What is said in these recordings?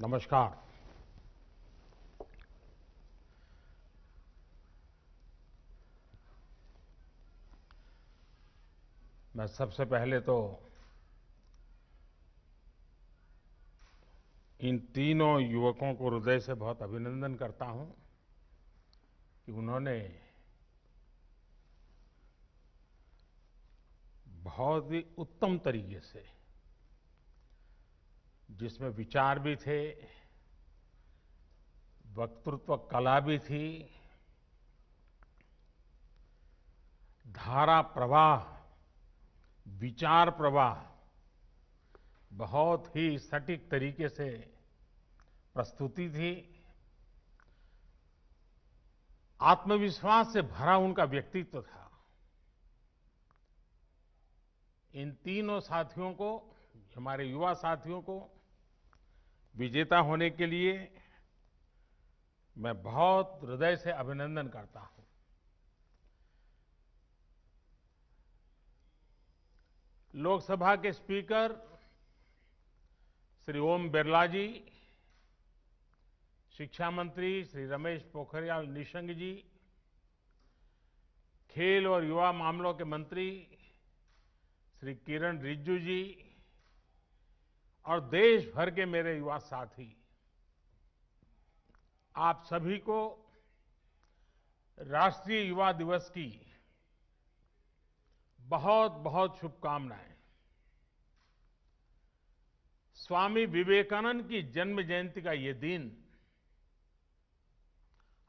नमस्कार। मैं सबसे पहले तो इन तीनों युवकों को हृदय से बहुत अभिनंदन करता हूं कि उन्होंने बहुत ही उत्तम तरीके से, जिसमें विचार भी थे, वक्तृत्व कला भी थी, धारा प्रवाह, विचार प्रवाह बहुत ही सटीक तरीके से प्रस्तुति थी। आत्मविश्वास से भरा उनका व्यक्तित्व था। इन तीनों साथियों को, हमारे युवा साथियों को विजेता होने के लिए मैं बहुत हृदय से अभिनंदन करता हूं। लोकसभा के स्पीकर श्री ओम बिरला जी, शिक्षा मंत्री श्री रमेश पोखरियाल निशंक जी, खेल और युवा मामलों के मंत्री श्री किरण रिजिजू जी और देश भर के मेरे युवा साथी, आप सभी को राष्ट्रीय युवा दिवस की बहुत बहुत शुभकामनाएं। स्वामी विवेकानंद की जन्म जयंती का ये दिन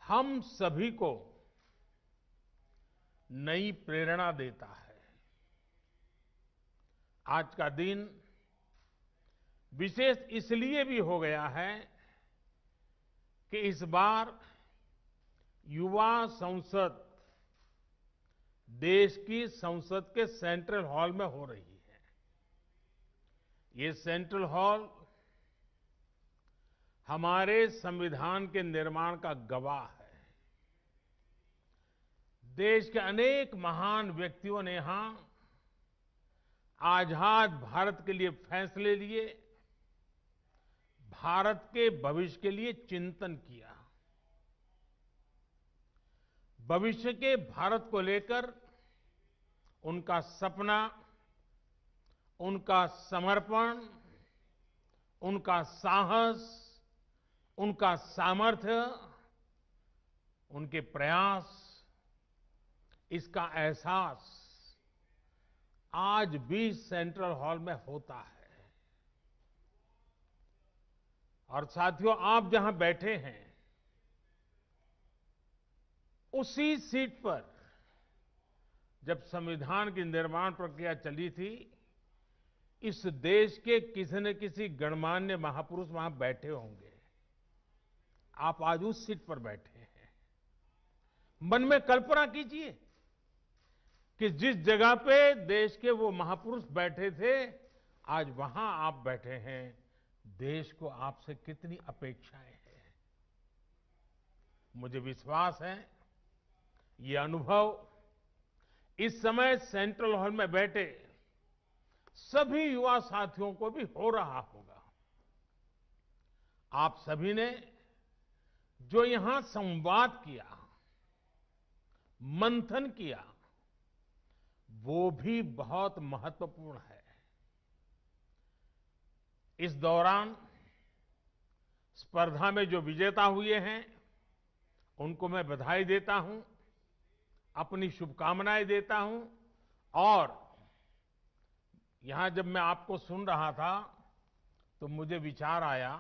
हम सभी को नई प्रेरणा देता है। आज का दिन विशेष इसलिए भी हो गया है कि इस बार युवा संसद देश की संसद के सेंट्रल हॉल में हो रही है। ये सेंट्रल हॉल हमारे संविधान के निर्माण का गवाह है। देश के अनेक महान व्यक्तियों ने यहां आजाद भारत के लिए फैसले लिए, भारत के भविष्य के लिए चिंतन किया। भविष्य के भारत को लेकर उनका सपना, उनका समर्पण, उनका साहस, उनका सामर्थ्य, उनके प्रयास, इसका एहसास आज भी सेंट्रल हॉल में होता है। और साथियों, आप जहां बैठे हैं उसी सीट पर जब संविधान की निर्माण प्रक्रिया चली थी, इस देश के किसी न किसी गणमान्य महापुरुष वहां बैठे होंगे। आप आज उस सीट पर बैठे हैं। मन में कल्पना कीजिए कि जिस जगह पे देश के वो महापुरुष बैठे थे, आज वहां आप बैठे हैं। देश को आपसे कितनी अपेक्षाएं हैं। मुझे विश्वास है ये अनुभव इस समय सेंट्रल हॉल में बैठे सभी युवा साथियों को भी हो रहा होगा। आप सभी ने जो यहां संवाद किया, मंथन किया, वो भी बहुत महत्वपूर्ण है। इस दौरान स्पर्धा में जो विजेता हुए हैं उनको मैं बधाई देता हूं, अपनी शुभकामनाएं देता हूं। और यहां जब मैं आपको सुन रहा था तो मुझे विचार आया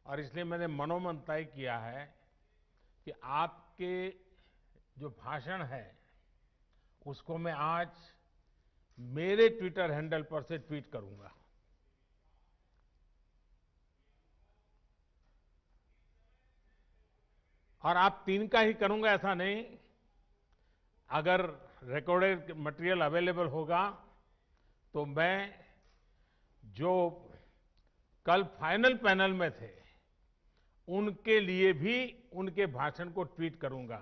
और इसलिए मैंने मनोमन तय किया है कि आपके जो भाषण है उसको मैं आज मेरे ट्विटर हैंडल पर से ट्वीट करूंगा। और आप तीन का ही करूंगा ऐसा नहीं, अगर रिकॉर्डेड मटेरियल अवेलेबल होगा तो मैं जो कल फाइनल पैनल में थे उनके लिए भी उनके भाषण को ट्वीट करूंगा,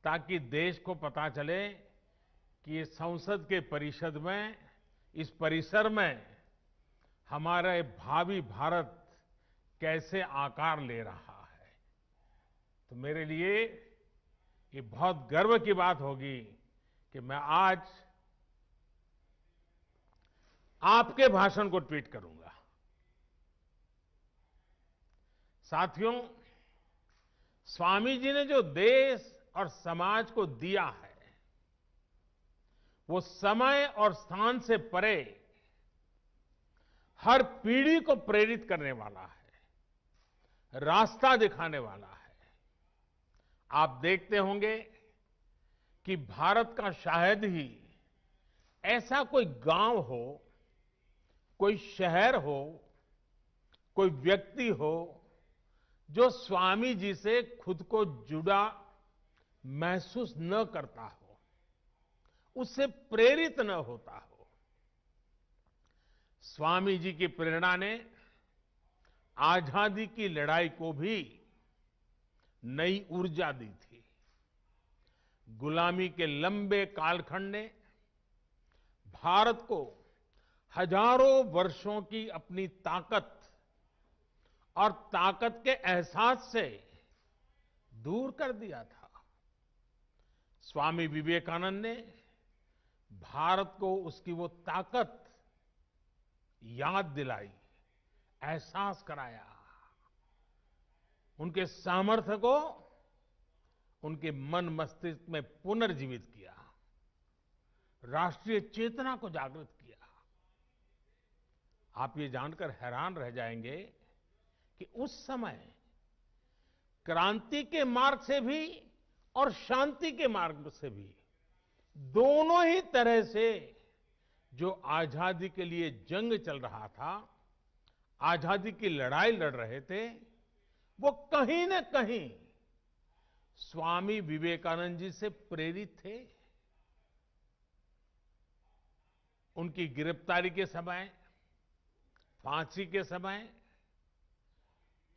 ताकि देश को पता चले कि संसद के परिषद में, इस परिसर में हमारे भावी भारत कैसे आकार ले रहा है। तो मेरे लिए ये बहुत गर्व की बात होगी कि मैं आज आपके भाषण को ट्वीट करूंगा। साथियों, स्वामी जी ने जो देश और समाज को दिया है, वो समय और स्थान से परे हर पीढ़ी को प्रेरित करने वाला है, रास्ता दिखाने वाला है। आप देखते होंगे कि भारत का शायद ही ऐसा कोई गांव हो, कोई शहर हो, कोई व्यक्ति हो जो स्वामी जी से खुद को जुड़ा महसूस न करता हो, उससे प्रेरित न होता हो। स्वामी जी की प्रेरणा ने आजादी की लड़ाई को भी नई ऊर्जा दी थी। गुलामी के लंबे कालखंड ने भारत को हजारों वर्षों की अपनी ताकत और ताकत के एहसास से दूर कर दिया था। स्वामी विवेकानंद ने भारत को उसकी वो ताकत याद दिलाई, एहसास कराया, उनके सामर्थ्य को उनके मन मस्तिष्क में पुनर्जीवित किया, राष्ट्रीय चेतना को जागृत किया। आप ये जानकर हैरान रह जाएंगे कि उस समय क्रांति के मार्ग से भी और शांति के मार्ग से भी, दोनों ही तरह से जो आजादी के लिए जंग चल रहा था, आजादी की लड़ाई लड़ रहे थे, वो कहीं न कहीं स्वामी विवेकानंद जी से प्रेरित थे। उनकी गिरफ्तारी के समय, फांसी के समय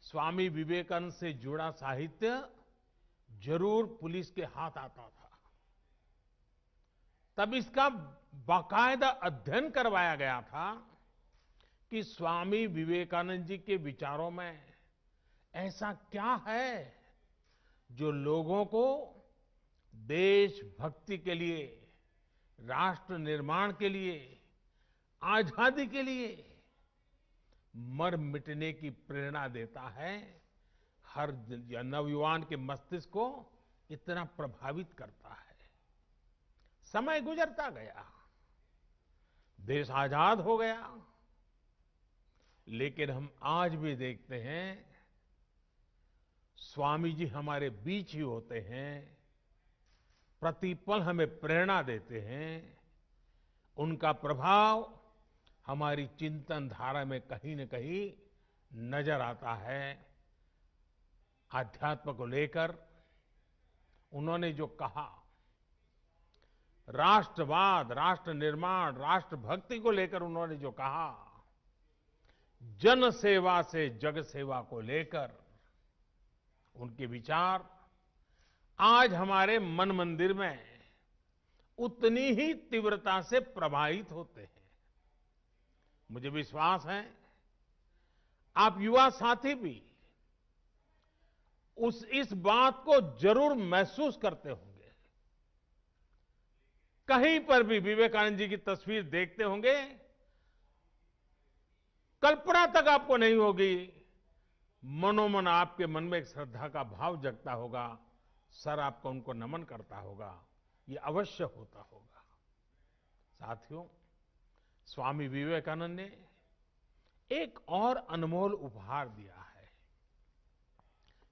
स्वामी विवेकानंद से जुड़ा साहित्य जरूर पुलिस के हाथ आता था। तब इसका बाकायदा अध्ययन करवाया गया था कि स्वामी विवेकानंद जी के विचारों में ऐसा क्या है जो लोगों को देशभक्ति के लिए, राष्ट्र निर्माण के लिए, आजादी के लिए मर मिटने की प्रेरणा देता है, हर नवयुवान के मस्तिष्क को इतना प्रभावित करता है। समय गुजरता गया, देश आजाद हो गया, लेकिन हम आज भी देखते हैं स्वामी जी हमारे बीच ही होते हैं, प्रतिपल हमें प्रेरणा देते हैं। उनका प्रभाव हमारी चिंतन धारा में कहीं न कहीं नजर आता है। आध्यात्म को लेकर उन्होंने जो कहा, राष्ट्रवाद, राष्ट्र निर्माण, राष्ट्रभक्ति को लेकर उन्होंने जो कहा, जन सेवा से जग सेवा को लेकर उनके विचार आज हमारे मन मंदिर में उतनी ही तीव्रता से प्रवाहित होते हैं। मुझे विश्वास है आप युवा साथी भी इस बात को जरूर महसूस करते होंगे। कहीं पर भी विवेकानंद जी की तस्वीर देखते होंगे, कल्पना तक आपको नहीं होगी, मनोमन आपके मन में एक श्रद्धा का भाव जगता होगा, सर आपको उनको नमन करता होगा, ये अवश्य होता होगा। साथियों, स्वामी विवेकानंद ने एक और अनमोल उपहार दिया है।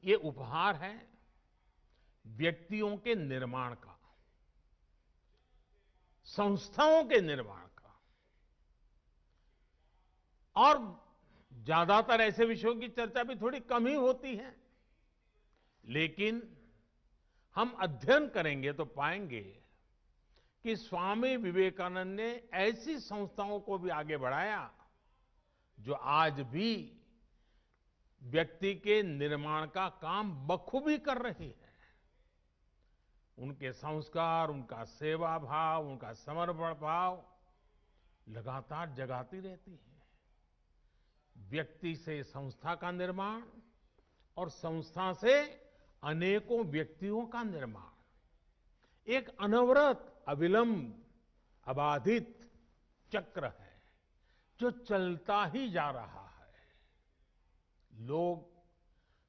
ये उपहार है व्यक्तियों के निर्माण का, संस्थाओं के निर्माण का। और ज्यादातर ऐसे विषयों की चर्चा भी थोड़ी कम ही होती है, लेकिन हम अध्ययन करेंगे तो पाएंगे कि स्वामी विवेकानंद ने ऐसी संस्थाओं को भी आगे बढ़ाया जो आज भी व्यक्ति के निर्माण का काम बखूबी कर रही है। उनके संस्कार, उनका सेवा भाव, उनका समर्पण भाव लगातार जगाती रहती है। व्यक्ति से संस्था का निर्माण और संस्था से अनेकों व्यक्तियों का निर्माण एक अनवरत, अविलंब, अबाधित चक्र है जो चलता ही जा रहा है। लोग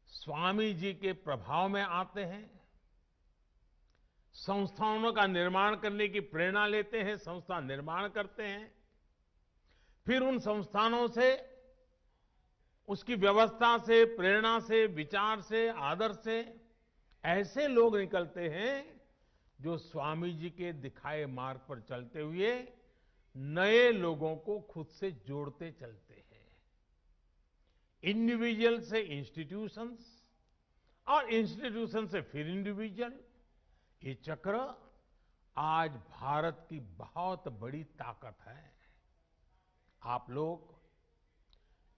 स्वामी जी के प्रभाव में आते हैं, संस्थाओं का निर्माण करने की प्रेरणा लेते हैं, संस्था निर्माण करते हैं, फिर उन संस्थानों से, उसकी व्यवस्था से, प्रेरणा से, विचार से, आदर्श से ऐसे लोग निकलते हैं जो स्वामी जी के दिखाए मार्ग पर चलते हुए नए लोगों को खुद से जोड़ते चलते हैं। इंडिविजुअल से इंस्टीट्यूशंस और इंस्टीट्यूशन से फिर इंडिविजुअल, ये चक्र आज भारत की बहुत बड़ी ताकत है। आप लोग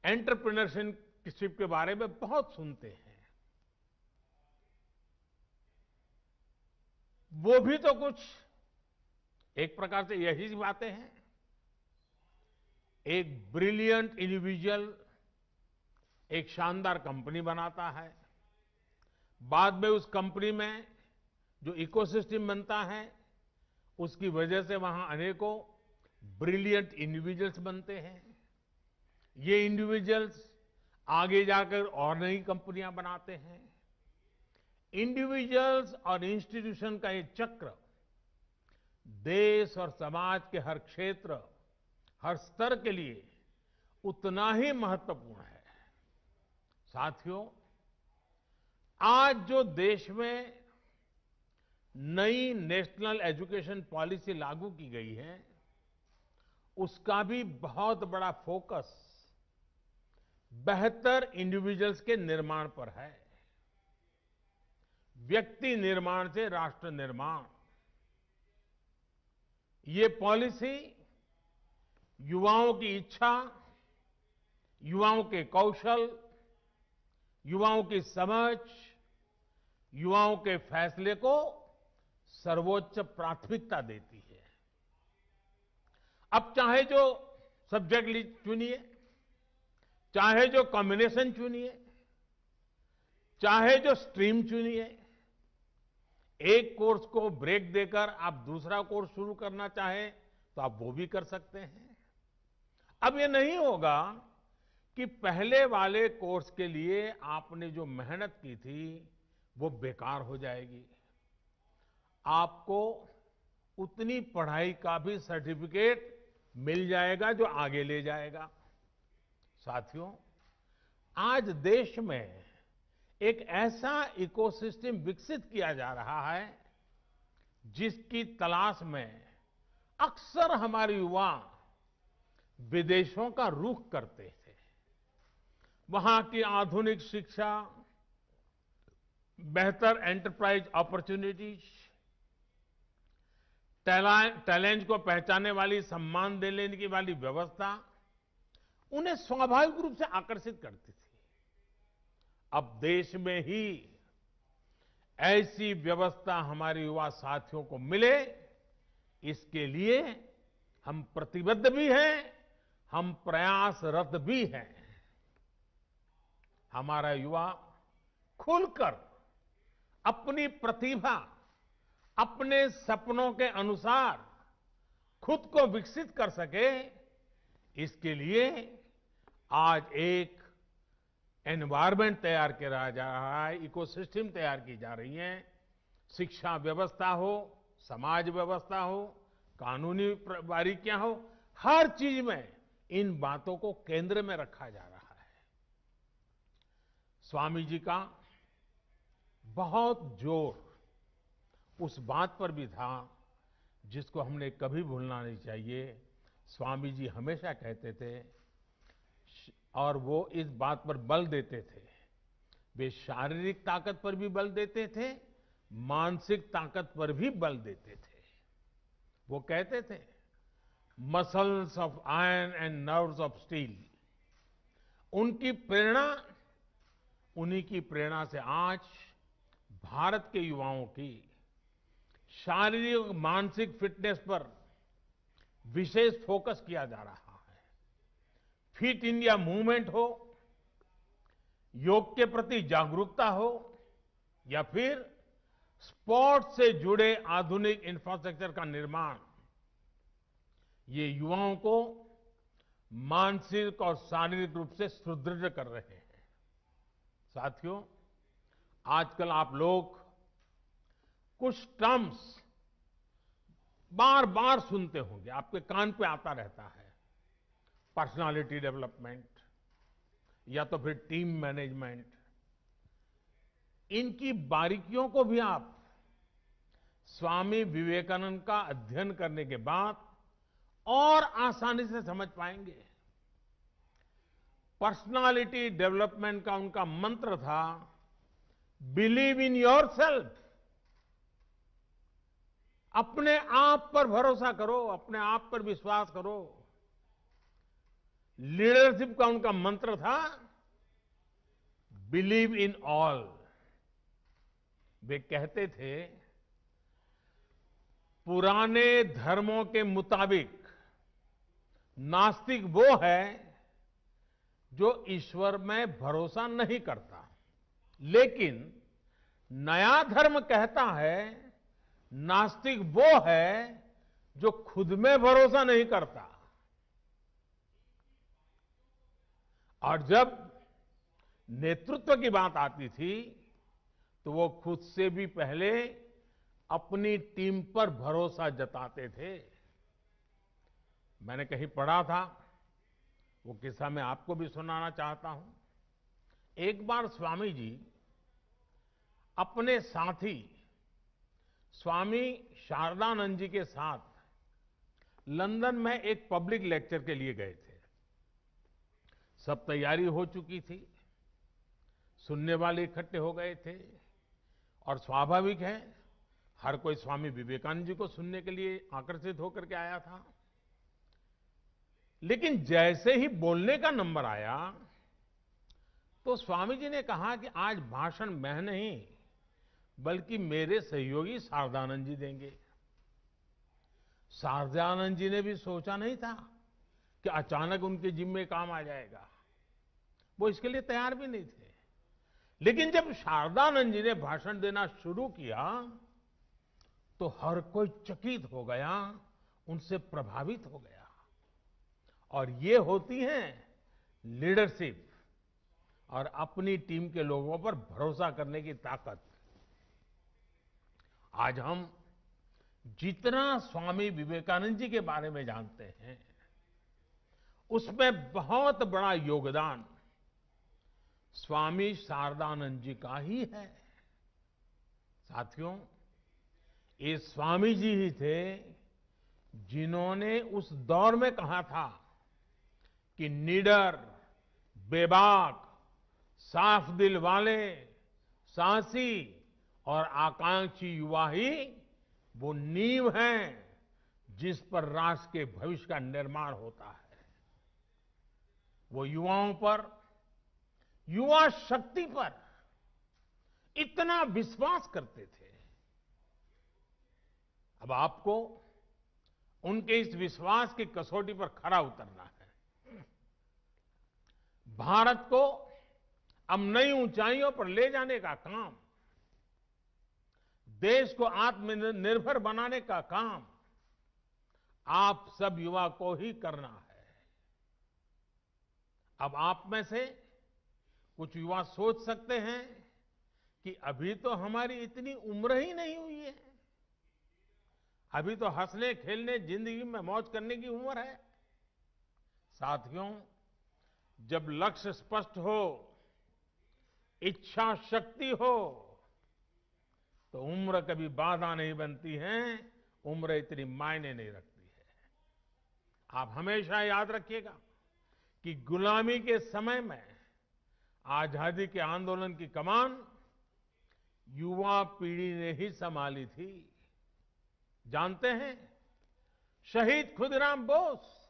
एंटरप्रेन्योरशिप के बारे में बहुत सुनते हैं। वो भी तो कुछ एक प्रकार से यही बातें हैं। एक ब्रिलियंट इंडिविजुअल एक शानदार कंपनी बनाता है, बाद में उस कंपनी में जो इकोसिस्टम बनता है, उसकी वजह से वहां अनेकों ब्रिलियंट इंडिविजुअल्स बनते हैं। ये इंडिविजुअल्स आगे जाकर और नई कंपनियां बनाते हैं। इंडिविजुअल्स और इंस्टीट्यूशन का ये चक्र देश और समाज के हर क्षेत्र, हर स्तर के लिए उतना ही महत्वपूर्ण है। साथियों, आज जो देश में नई नेशनल एजुकेशन पॉलिसी लागू की गई है, उसका भी बहुत बड़ा फोकस बेहतर इंडिविजुअल्स के निर्माण पर है। व्यक्ति निर्माण से राष्ट्र निर्माण, ये पॉलिसी युवाओं की इच्छा, युवाओं के कौशल, युवाओं की समझ, युवाओं के फैसले को सर्वोच्च प्राथमिकता देती है। अब चाहे जो सब्जेक्ट चुनिए, चाहे जो कॉम्बिनेशन चुनिए, चाहे जो स्ट्रीम चुनिए, एक कोर्स को ब्रेक देकर आप दूसरा कोर्स शुरू करना चाहें तो आप वो भी कर सकते हैं। अब ये नहीं होगा कि पहले वाले कोर्स के लिए आपने जो मेहनत की थी वो बेकार हो जाएगी। आपको उतनी पढ़ाई का भी सर्टिफिकेट मिल जाएगा जो आगे ले जाएगा। साथियों, आज देश में एक ऐसा इकोसिस्टम विकसित किया जा रहा है जिसकी तलाश में अक्सर हमारे युवा विदेशों का रुख करते थे। वहां की आधुनिक शिक्षा, बेहतर एंटरप्राइज अपॉर्चुनिटीज, टैलेंट को पहचानने वाली, सम्मान देने की वाली व्यवस्था उन्हें स्वाभाविक रूप से आकर्षित करती थी। अब देश में ही ऐसी व्यवस्था हमारे युवा साथियों को मिले, इसके लिए हम प्रतिबद्ध भी हैं, हम प्रयासरत भी हैं। हमारा युवा खुलकर अपनी प्रतिभा, अपने सपनों के अनुसार खुद को विकसित कर सके, इसके लिए आज एक एनवायरनमेंट तैयार किया जा रहा है, इकोसिस्टम तैयार की जा रही है। शिक्षा व्यवस्था हो, समाज व्यवस्था हो, कानूनी बारीकियां हो, हर चीज में इन बातों को केंद्र में रखा जा रहा है। स्वामी जी का बहुत जोर उस बात पर भी था जिसको हमने कभी भूलना नहीं चाहिए। स्वामी जी हमेशा कहते थे और वो इस बात पर बल देते थे, वे शारीरिक ताकत पर भी बल देते थे, मानसिक ताकत पर भी बल देते थे। वो कहते थे, muscles of iron and nerves of steel. उनकी प्रेरणा, उन्हीं की प्रेरणा से आज भारत के युवाओं की शारीरिक मानसिक फिटनेस पर विशेष फोकस किया जा रहा है। फिट इंडिया मूवमेंट हो, योग के प्रति जागरूकता हो, या फिर स्पोर्ट्स से जुड़े आधुनिक इंफ्रास्ट्रक्चर का निर्माण, ये युवाओं को मानसिक और शारीरिक रूप से सुदृढ़ कर रहे हैं। साथियों, आजकल आप लोग कुछ टर्म्स बार बार सुनते होंगे, आपके कान पे आता रहता है। पर्सनालिटी डेवलपमेंट या तो फिर टीम मैनेजमेंट। इनकी बारीकियों को भी आप स्वामी विवेकानंद का अध्ययन करने के बाद और आसानी से समझ पाएंगे। पर्सनालिटी डेवलपमेंट का उनका मंत्र था, बिलीव इन योरसेल्फ। अपने आप पर भरोसा करो, अपने आप पर विश्वास करो। लीडरशिप का उनका मंत्र था, बिलीव इन ऑल। वे कहते थे, पुराने धर्मों के मुताबिक नास्तिक वो है जो ईश्वर में भरोसा नहीं करता, लेकिन नया धर्म कहता है नास्तिक वो है जो खुद में भरोसा नहीं करता। और जब नेतृत्व की बात आती थी तो वो खुद से भी पहले अपनी टीम पर भरोसा जताते थे। मैंने कहीं पढ़ा था, वो किस्सा मैं आपको भी सुनाना चाहता हूं। एक बार स्वामी जी अपने साथी स्वामी शारदानंद जी के साथ लंदन में एक पब्लिक लेक्चर के लिए गए थे। सब तैयारी हो चुकी थी, सुनने वाले इकट्ठे हो गए थे, और स्वाभाविक है हर कोई स्वामी विवेकानंद जी को सुनने के लिए आकर्षित होकर के आया था। लेकिन जैसे ही बोलने का नंबर आया तो स्वामी जी ने कहा कि आज भाषण मैं नहीं बल्कि मेरे सहयोगी शारदानंद जी देंगे। शारदानंद जी ने भी सोचा नहीं था कि अचानक उनके जिम्मे काम आ जाएगा। वो इसके लिए तैयार भी नहीं थे। लेकिन जब शारदानंद जी ने भाषण देना शुरू किया तो हर कोई चकित हो गया, उनसे प्रभावित हो गया। और ये होती है लीडरशिप और अपनी टीम के लोगों पर भरोसा करने की ताकत। आज हम जितना स्वामी विवेकानंद जी के बारे में जानते हैं, उसमें बहुत बड़ा योगदान स्वामी शारदानंद जी का ही है। साथियों, ये स्वामी जी ही थे जिन्होंने उस दौर में कहा था कि निडर, बेबाक, साफ दिल वाले, साहसी और आकांक्षी युवा ही वो नींव हैं जिस पर राष्ट्र के भविष्य का निर्माण होता है। वो युवाओं पर, युवा शक्ति पर इतना विश्वास करते थे। अब आपको उनके इस विश्वास की कसौटी पर खरा उतरना है। भारत को अब नई ऊंचाइयों पर ले जाने का काम, देश को आत्मनिर्भर बनाने का काम आप सब युवा को ही करना है। अब आप में से कुछ युवा सोच सकते हैं कि अभी तो हमारी इतनी उम्र ही नहीं हुई है, अभी तो हंसने खेलने जिंदगी में मौज करने की उम्र है। साथियों, जब लक्ष्य स्पष्ट हो, इच्छा शक्ति हो, तो उम्र कभी बाधा नहीं बनती है, उम्र इतनी मायने नहीं रखती है। आप हमेशा याद रखिएगा कि गुलामी के समय में आजादी के आंदोलन की कमान युवा पीढ़ी ने ही संभाली थी। जानते हैं, शहीद खुदीराम बोस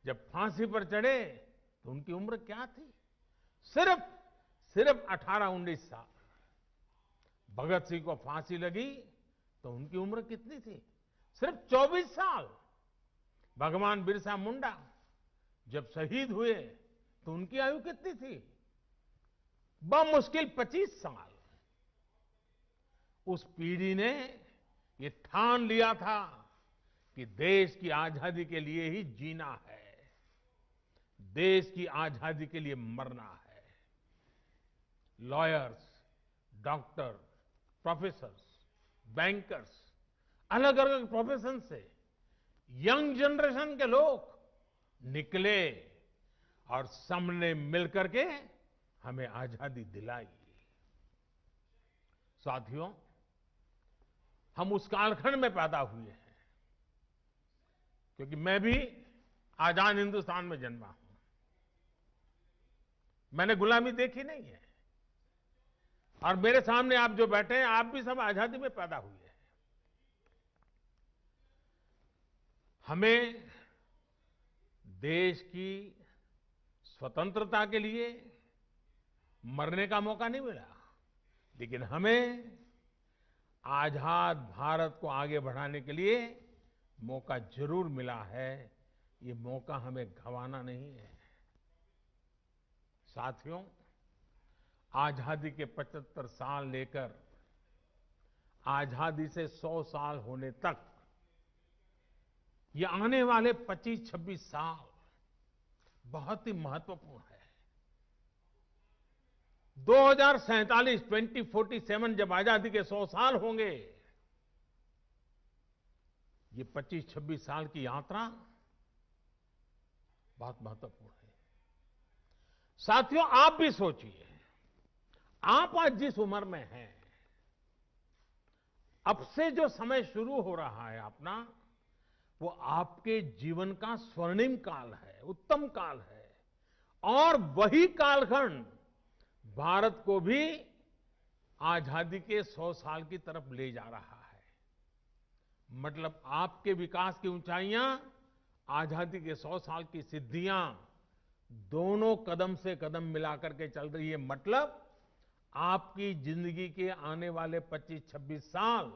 जब फांसी पर चढ़े तो उनकी उम्र क्या थी? सिर्फ 18-19 साल। भगत सिंह को फांसी लगी तो उनकी उम्र कितनी थी? सिर्फ 24 साल। भगवान बिरसा मुंडा जब शहीद हुए तो उनकी आयु कितनी थी? बमुश्किल 25 साल। उस पीढ़ी ने ये ठान लिया था कि देश की आजादी के लिए ही जीना है, देश की आजादी के लिए मरना है। लॉयर्स, डॉक्टर, प्रोफेसर्स, बैंकर्स, अलग अलग प्रोफेशन से यंग जनरेशन के लोग निकले और सबने मिलकर के हमें आजादी दिलाई। साथियों, हम उस कालखंड में पैदा हुए हैं, क्योंकि मैं भी आजाद हिंदुस्तान में जन्मा हूं। मैंने गुलामी देखी नहीं है, और मेरे सामने आप जो बैठे हैं, आप भी सब आजादी में पैदा हुए हैं। हमें देश की स्वतंत्रता के लिए मरने का मौका नहीं मिला, लेकिन हमें आजाद भारत को आगे बढ़ाने के लिए मौका जरूर मिला है। ये मौका हमें गंवाना नहीं है। साथियों, आजादी के 75 साल लेकर आजादी से 100 साल होने तक, ये आने वाले 25-26 साल बहुत ही महत्वपूर्ण है। 2047 जब आजादी के 100 साल होंगे, ये 25-26 साल की यात्रा बहुत महत्वपूर्ण है। साथियों, आप भी सोचिए, आप आज जिस उम्र में हैं, अब से जो समय शुरू हो रहा है अपना, वो आपके जीवन का स्वर्णिम काल है, उत्तम काल है। और वही कालखंड भारत को भी आजादी के 100 साल की तरफ ले जा रहा है। मतलब आपके विकास की ऊंचाइयां, आजादी के 100 साल की सिद्धियां, दोनों कदम से कदम मिलाकर के चल रही है। मतलब आपकी जिंदगी के आने वाले 25-26 साल,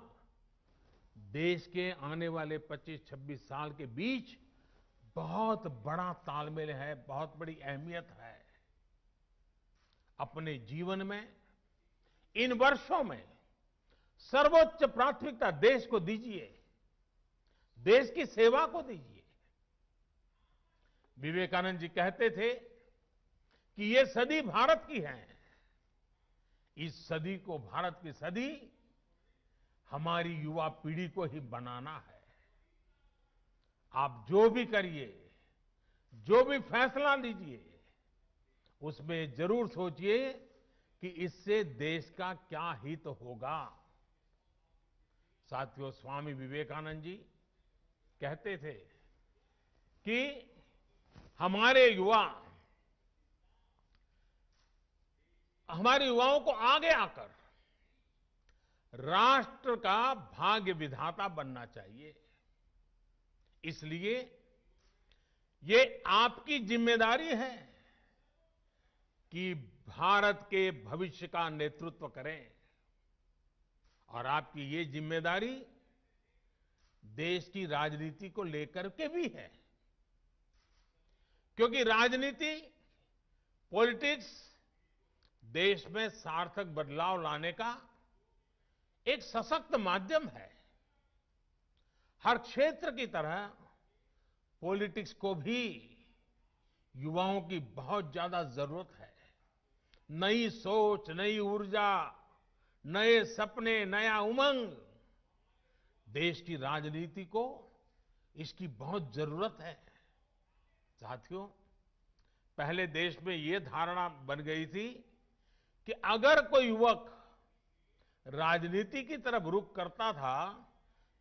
देश के आने वाले 25-26 साल के बीच बहुत बड़ा तालमेल है, बहुत बड़ी अहमियत है। अपने जीवन में इन वर्षों में सर्वोच्च प्राथमिकता देश को दीजिए, देश की सेवा को दीजिए। विवेकानंद जी कहते थे कि ये सदी भारत की है। इस सदी को, भारत की सदी, हमारी युवा पीढ़ी को ही बनाना है। आप जो भी करिए, जो भी फैसला लीजिए, उसमें जरूर सोचिए कि इससे देश का क्या हित होगा। साथियों, स्वामी विवेकानंद जी कहते थे कि हमारे युवाओं को आगे आकर राष्ट्र का भाग्य विधाता बनना चाहिए। इसलिए ये आपकी जिम्मेदारी है कि भारत के भविष्य का नेतृत्व करें। और आपकी ये जिम्मेदारी देश की राजनीति को लेकर के भी है, क्योंकि राजनीति, पॉलिटिक्स देश में सार्थक बदलाव लाने का एक सशक्त माध्यम है। हर क्षेत्र की तरह पॉलिटिक्स को भी युवाओं की बहुत ज्यादा जरूरत है। नई सोच, नई ऊर्जा, नए सपने, नया उमंग, देश की राजनीति को इसकी बहुत जरूरत है। साथियों, पहले देश में ये धारणा बन गई थी कि अगर कोई युवक राजनीति की तरफ रुख करता था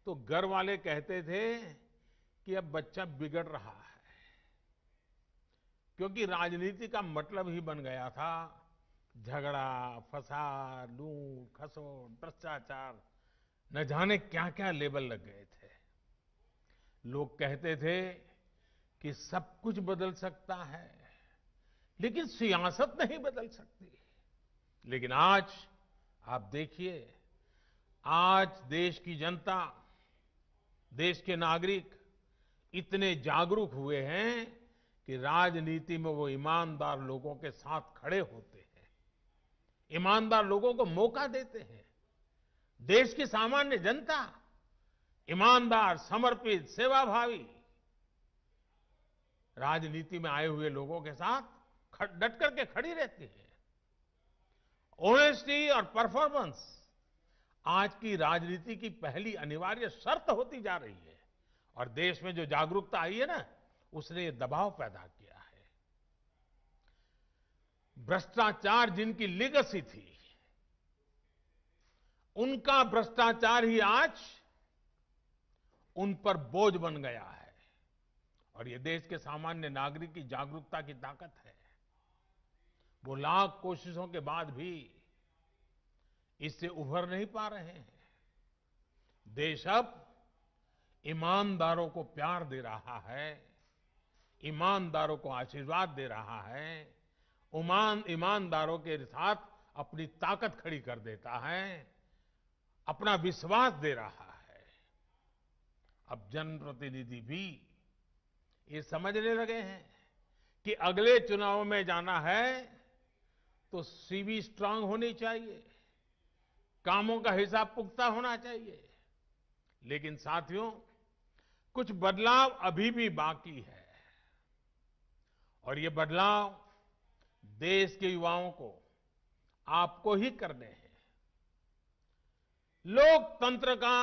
तो घर वाले कहते थे कि अब बच्चा बिगड़ रहा है, क्योंकि राजनीति का मतलब ही बन गया था झगड़ा, फसाद, लूट, खसोट, भ्रष्टाचार, न जाने क्या क्या लेबल लग गए थे। लोग कहते थे कि सब कुछ बदल सकता है, लेकिन सियासत नहीं बदल सकती। लेकिन आज आप देखिए, आज देश की जनता, देश के नागरिक इतने जागरूक हुए हैं कि राजनीति में वो ईमानदार लोगों के साथ खड़े होते हैं, ईमानदार लोगों को मौका देते हैं। देश की सामान्य जनता ईमानदार, समर्पित, सेवाभावी राजनीति में आए हुए लोगों के साथ डट करके खड़ी रहती है। ऑनेस्टी और परफॉर्मेंस आज की राजनीति की पहली अनिवार्य शर्त होती जा रही है। और देश में जो जागरूकता आई है ना, उसने ये दबाव पैदा किया है। भ्रष्टाचार जिनकी लीगेसी थी, उनका भ्रष्टाचार ही आज उन पर बोझ बन गया है। और ये देश के सामान्य नागरिक की जागरूकता की ताकत है। वो लाख कोशिशों के बाद भी इससे उभर नहीं पा रहे हैं। देश अब ईमानदारों को प्यार दे रहा है, ईमानदारों को आशीर्वाद दे रहा है, ईमानदारों के साथ अपनी ताकत खड़ी कर देता है, अपना विश्वास दे रहा है। अब जनप्रतिनिधि भी ये समझने लगे हैं कि अगले चुनाव में जाना है तो सीवी स्ट्रांग होनी चाहिए, कामों का हिसाब पुख्ता होना चाहिए। लेकिन साथियों, कुछ बदलाव अभी भी बाकी है और ये बदलाव देश के युवाओं को, आपको ही करने हैं। लोकतंत्र का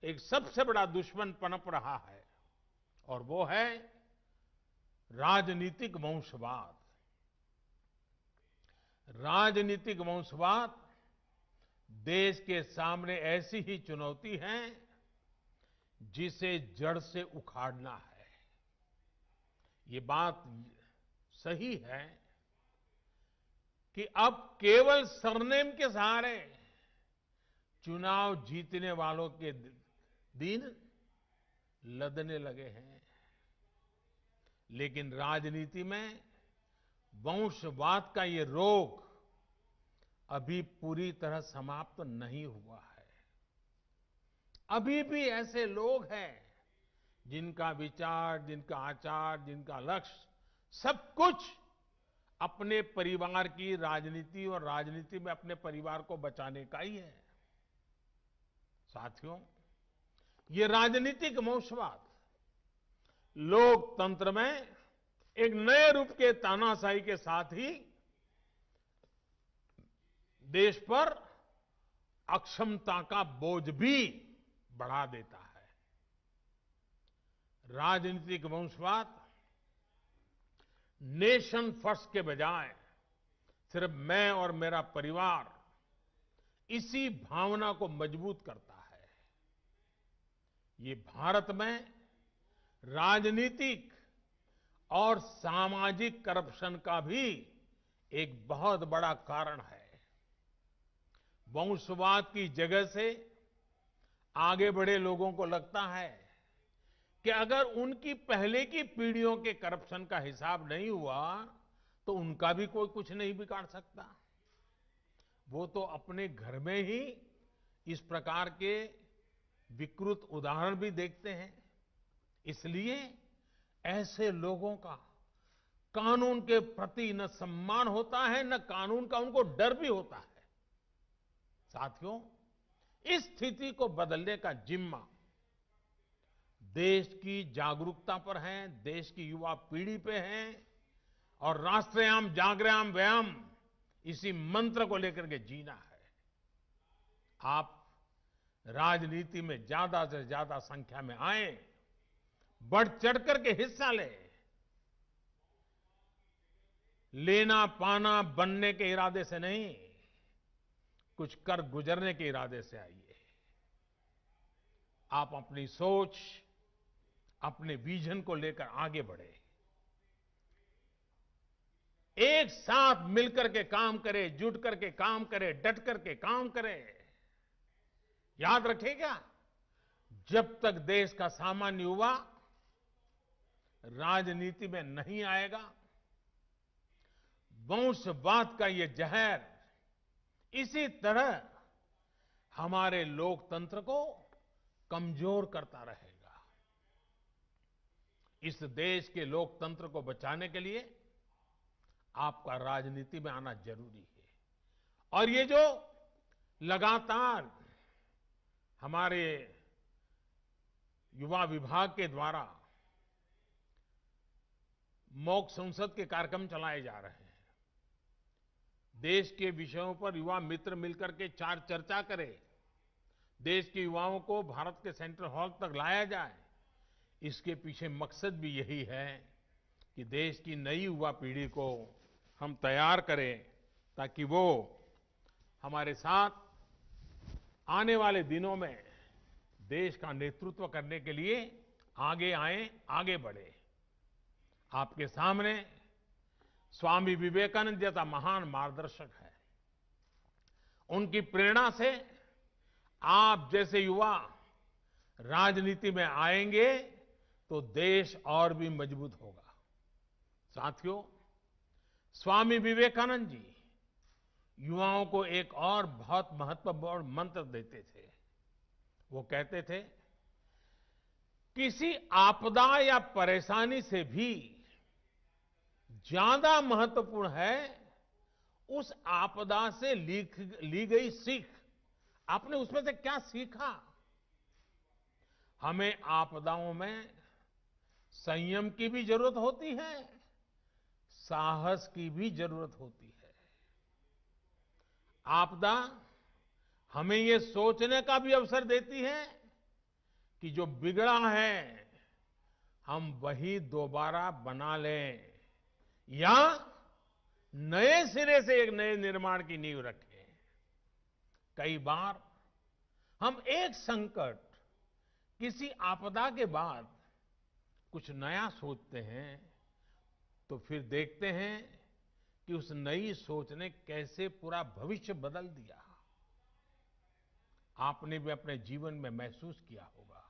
एक सबसे बड़ा दुश्मन पनप रहा है और वो है राजनीतिक वंशवाद। राजनीतिक वंशवाद देश के सामने ऐसी ही चुनौती है जिसे जड़ से उखाड़ना है। ये बात सही है कि अब केवल सरनेम के सहारे चुनाव जीतने वालों के दिन लदने लगे हैं। लेकिन राजनीति में वंशवाद का ये रोग अभी पूरी तरह समाप्त नहीं हुआ है। अभी भी ऐसे लोग हैं जिनका विचार, जिनका आचार, जिनका लक्ष्य सब कुछ अपने परिवार की राजनीति और राजनीति में अपने परिवार को बचाने का ही है। साथियों, ये राजनीतिक वंशवाद लोकतंत्र में एक नए रूप के तानाशाही के साथ ही देश पर अक्षमता का बोझ भी बढ़ा देता है। राजनीतिक वंशवाद नेशन फर्स्ट के बजाय सिर्फ मैं और मेरा परिवार, इसी भावना को मजबूत करता है। ये भारत में राजनीतिक और सामाजिक करप्शन का भी एक बहुत बड़ा कारण है। वंशवाद की जगह से आगे बढ़े लोगों को लगता है कि अगर उनकी पहले की पीढ़ियों के करप्शन का हिसाब नहीं हुआ तो उनका भी कोई कुछ नहीं बिगाड़ सकता। वो तो अपने घर में ही इस प्रकार के विकृत उदाहरण भी देखते हैं। इसलिए ऐसे लोगों का कानून के प्रति न सम्मान होता है, न कानून का उनको डर भी होता है। साथियों, इस स्थिति को बदलने का जिम्मा देश की जागरूकता पर है, देश की युवा पीढ़ी पे है और राष्ट्रयाम जागृयाम व्यायाम, इसी मंत्र को लेकर के जीना है। आप राजनीति में ज्यादा से ज्यादा संख्या में आए, बढ़ चढ़ करके हिस्सा लेना पाना बनने के इरादे से नहीं, कुछ कर गुजरने के इरादे से आइए। आप अपनी सोच, अपने विजन को लेकर आगे बढ़े, एक साथ मिलकर के काम करें, जुट करके काम करें, डट करके काम करें। याद रखिएगा, जब तक देश का सामान्य युवा राजनीति में नहीं आएगा, वंशवाद का ये जहर इसी तरह हमारे लोकतंत्र को कमजोर करता रहेगा। इस देश के लोकतंत्र को बचाने के लिए आपका राजनीति में आना जरूरी है। और ये जो लगातार हमारे युवा विभाग के द्वारा मॉक संसद के कार्यक्रम चलाए जा रहे हैं, देश के विषयों पर युवा मित्र मिलकर के चर्चा करें, देश के युवाओं को भारत के सेंट्रल हॉल तक लाया जाए, इसके पीछे मकसद भी यही है कि देश की नई युवा पीढ़ी को हम तैयार करें ताकि वो हमारे साथ आने वाले दिनों में देश का नेतृत्व करने के लिए आगे आए, आगे बढ़े। आपके सामने स्वामी विवेकानंद जैसा महान मार्गदर्शक है। उनकी प्रेरणा से आप जैसे युवा राजनीति में आएंगे तो देश और भी मजबूत होगा। साथियों, स्वामी विवेकानंद जी युवाओं को एक और बहुत महत्वपूर्ण मंत्र देते थे। वो कहते थे, किसी आपदा या परेशानी से भी ज्यादा महत्वपूर्ण है उस आपदा से ली गई सीख। आपने उसमें से क्या सीखा? हमें आपदाओं में संयम की भी जरूरत होती है, साहस की भी जरूरत होती है। आपदा हमें ये सोचने का भी अवसर देती है कि जो बिगड़ा है हम वही दोबारा बना लें या नए सिरे से एक नए निर्माण की नींव रखें। कई बार हम एक संकट, किसी आपदा के बाद कुछ नया सोचते हैं तो फिर देखते हैं कि उस नई सोच ने कैसे पूरा भविष्य बदल दिया। आपने भी अपने जीवन में महसूस किया होगा।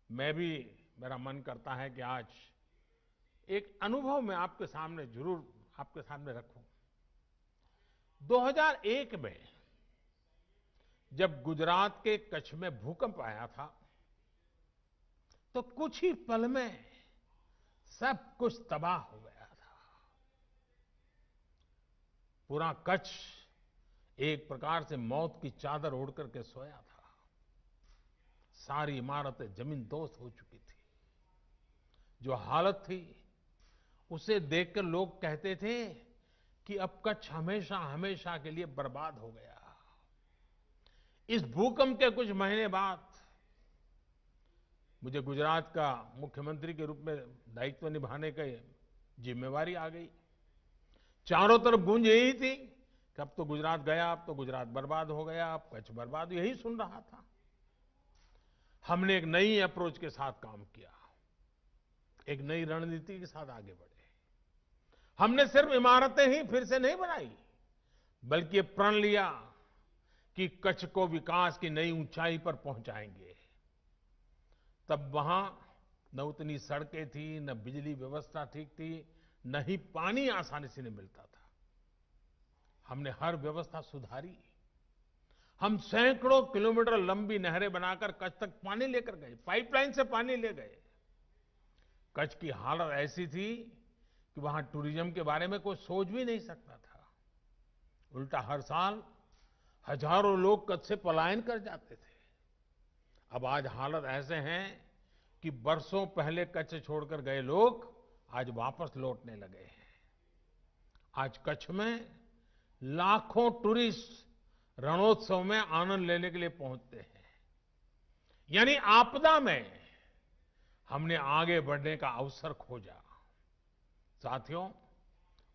मेरा मन करता है कि आज एक अनुभव मैं आपके सामने जरूर आपके सामने रखूं। 2001 में जब गुजरात के कच्छ में भूकंप आया था तो कुछ ही पल में सब कुछ तबाह हो गया था। पूरा कच्छ एक प्रकार से मौत की चादर ओढ़ करके सोया था। सारी इमारतें जमींदोज हो चुकी थी। जो हालत थी उसे देखकर लोग कहते थे कि अब कच्छ हमेशा हमेशा के लिए बर्बाद हो गया। इस भूकंप के कुछ महीने बाद मुझे गुजरात का मुख्यमंत्री के रूप में दायित्व निभाने की जिम्मेवारी आ गई। चारों तरफ गूंज यही थी कि अब तो गुजरात गया, अब तो गुजरात बर्बाद हो गया, अब कच्छ बर्बाद, यही सुन रहा था। हमने एक नई अप्रोच के साथ काम किया, एक नई रणनीति के साथ आगे बढ़े। हमने सिर्फ इमारतें ही फिर से नहीं बनाई, बल्कि प्रण लिया कि कच्छ को विकास की नई ऊंचाई पर पहुंचाएंगे। तब वहां न उतनी सड़कें थी, न बिजली व्यवस्था ठीक थी, न ही पानी आसानी से नहीं मिलता था। हमने हर व्यवस्था सुधारी। हम सैकड़ों किलोमीटर लंबी नहरें बनाकर कच्छ तक पानी लेकर गए, पाइपलाइन से पानी ले गए। कच्छ की हालत ऐसी थी कि वहां टूरिज्म के बारे में कोई सोच भी नहीं सकता था। उल्टा हर साल हजारों लोग कच्छ से पलायन कर जाते थे। अब आज हालत ऐसे हैं कि बरसों पहले कच्छ छोड़कर गए लोग आज वापस लौटने लगे हैं। आज कच्छ में लाखों टूरिस्ट रणोत्सव में आनंद लेने के लिए पहुंचते हैं। यानी आपदा में हमने आगे बढ़ने का अवसर खोजा। साथियों,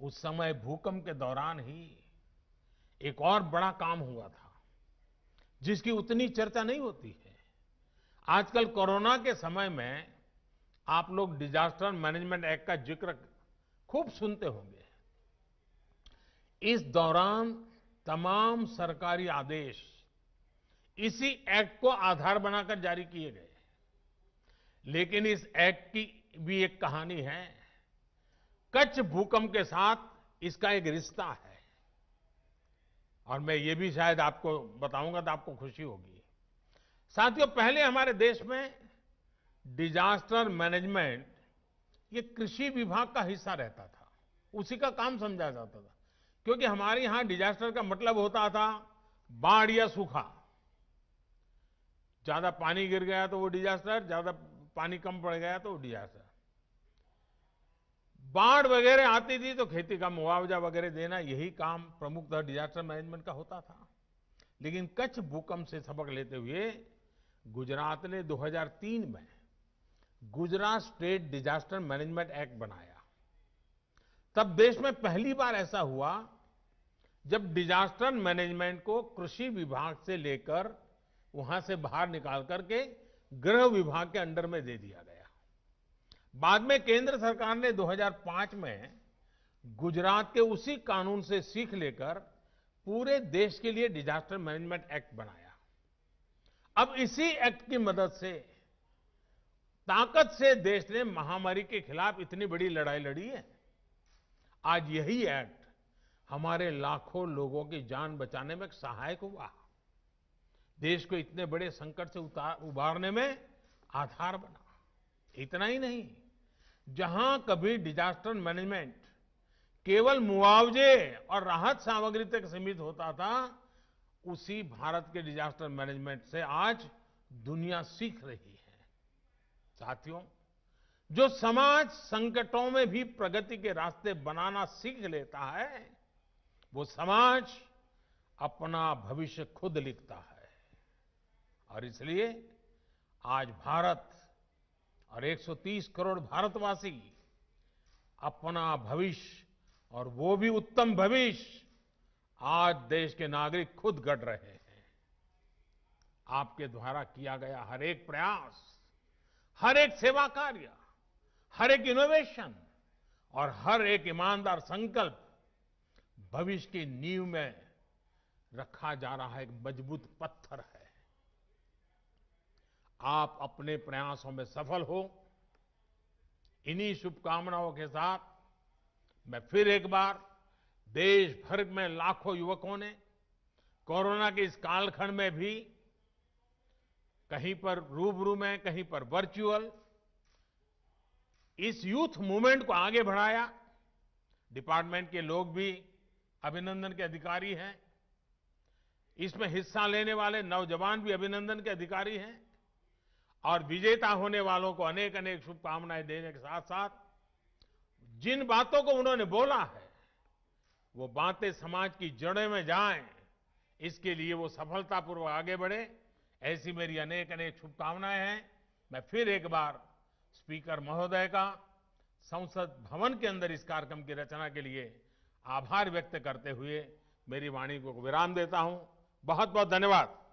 उस समय भूकंप के दौरान ही एक और बड़ा काम हुआ था जिसकी उतनी चर्चा नहीं होती है। आजकल कोरोना के समय में आप लोग डिजास्टर मैनेजमेंट एक्ट का जिक्र खूब सुनते होंगे। इस दौरान तमाम सरकारी आदेश इसी एक्ट को आधार बनाकर जारी किए गए। लेकिन इस एक्ट की भी एक कहानी है। कच्छ भूकंप के साथ इसका एक रिश्ता है और मैं ये भी शायद आपको बताऊंगा तो आपको खुशी होगी। साथियों, पहले हमारे देश में डिजास्टर मैनेजमेंट ये कृषि विभाग का हिस्सा रहता था, उसी का काम समझा जाता था। क्योंकि हमारे यहां डिजास्टर का मतलब होता था बाढ़ या सूखा। ज्यादा पानी गिर गया तो वो डिजास्टर, ज्यादा पानी कम पड़ गया तो वो डिजास्टर। बाढ़ वगैरह आती थी तो खेती का मुआवजा वगैरह देना, यही काम प्रमुखतः डिजास्टर मैनेजमेंट का होता था। लेकिन कच्छ भूकंप से सबक लेते हुए गुजरात ने 2003 में Gujarat state disaster management act बनाया। तब देश में पहली बार ऐसा हुआ जब डिजास्टर मैनेजमेंट को कृषि विभाग से लेकर वहां से बाहर निकाल करके गृह विभाग के अंडर में दे दिया गया। बाद में केंद्र सरकार ने 2005 में गुजरात के उसी कानून से सीख लेकर पूरे देश के लिए डिजास्टर मैनेजमेंट एक्ट बनाया। अब इसी एक्ट की मदद से ताकत से देश ने महामारी के खिलाफ इतनी बड़ी लड़ाई लड़ी है। आज यही एक्ट हमारे लाखों लोगों की जान बचाने में सहायक हुआ, देश को इतने बड़े संकट से उबारने में आधार बना। इतना ही नहीं, जहां कभी डिजास्टर मैनेजमेंट केवल मुआवजे और राहत सामग्री तक सीमित होता था, उसी भारत के डिजास्टर मैनेजमेंट से आज दुनिया सीख रही है। साथियों, जो समाज संकटों में भी प्रगति के रास्ते बनाना सीख लेता है, वो समाज अपना भविष्य खुद लिखता है। और इसलिए आज भारत और 130 करोड़ भारतवासी अपना भविष्य, और वो भी उत्तम भविष्य, आज देश के नागरिक खुद गढ़ रहे हैं। आपके द्वारा किया गया हर एक प्रयास, हर एक सेवा कार्य, हर एक इनोवेशन और हर एक ईमानदार संकल्प भविष्य की नींव में रखा जा रहा एक मजबूत पत्थर है। आप अपने प्रयासों में सफल हो, इन्हीं शुभकामनाओं के साथ मैं फिर एक बार देश भर में लाखों युवकों ने कोरोना के इस कालखंड में भी कहीं पर रूबरू में, कहीं पर वर्चुअल, इस यूथ मूवमेंट को आगे बढ़ाया। डिपार्टमेंट के लोग भी अभिनंदन के अधिकारी हैं, इसमें हिस्सा लेने वाले नौजवान भी अभिनंदन के अधिकारी हैं, और विजेता होने वालों को अनेक अनेक शुभकामनाएं देने के साथ साथ जिन बातों को उन्होंने बोला है वो बातें समाज की जड़ों में जाएं, इसके लिए वो सफलतापूर्वक आगे बढ़े, ऐसी मेरी अनेक अनेक शुभकामनाएं हैं। मैं फिर एक बार स्पीकर महोदय का संसद भवन के अंदर इस कार्यक्रम की रचना के लिए आभार व्यक्त करते हुए मेरी वाणी को विराम देता हूं। बहुत बहुत धन्यवाद।